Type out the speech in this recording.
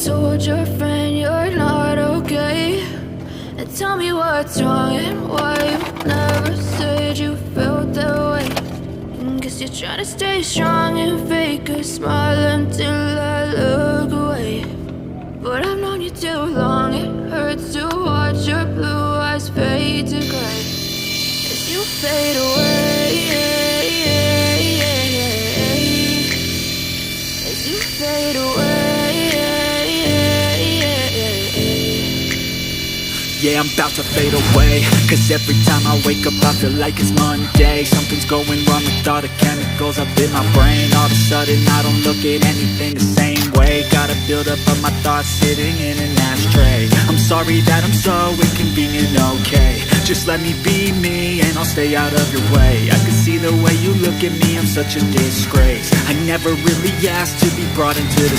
told your friend you're not okay? And tell me what's wrong and why you never said you felt that way. Guess you're trying to stay strong and fake a smile until I look away. But I've known you too long, it hurts to watch your blue eyes fade to gray as you fade away, as you fade away. Yeah, I'm about to fade away, cause every time I wake up I feel like it's Monday. Something's going wrong with all the chemicals up in my brain. All of a sudden I don't look at anything the same way. Gotta build up of my thoughts sitting in an ashtray. I'm sorry that I'm so inconvenient, okay? Just let me be me and I'll stay out of your way. I can see the way you look at me, I'm such a disgrace. I never really asked to be brought into the